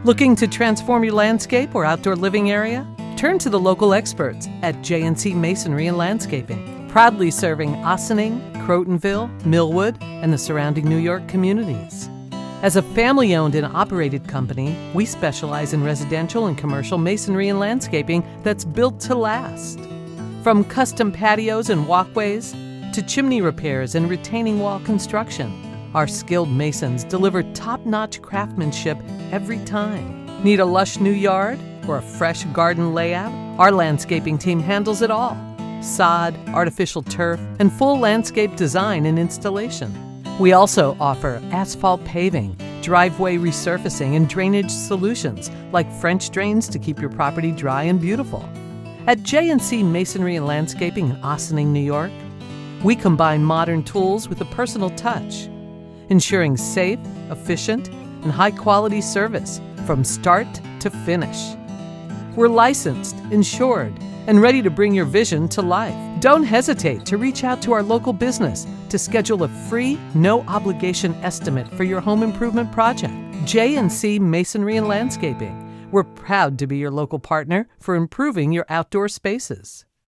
Looking to transform your landscape or outdoor living area? Turn to the local experts at C Masonry Landscaping, proudly serving Ossining, Crotonville, Millwood, and the surrounding New York communities. As a family-owned and operated company, we specialize in residential and commercial masonry and landscaping that's built to last. From custom patios and walkways to chimney repairs and retaining wall construction, our skilled masons deliver top-notch craftsmanship every time. Need a lush new yard or a fresh garden layout? Our landscaping team handles it all. Sod, artificial turf, and full landscape design and installation. We also offer asphalt paving, driveway resurfacing, and drainage solutions like French drains to keep your property dry and beautiful. At J&C Masonry and Landscaping in Ossining, New York, we combine modern tools with a personal touch, ensuring safe, efficient, and high-quality service from start to finish. We're licensed, insured, and ready to bring your vision to life. Don't hesitate to reach out to our local business to schedule a free, no-obligation estimate for your home improvement project. J&C Masonry and Landscaping. We're proud to be your local partner for improving your outdoor spaces.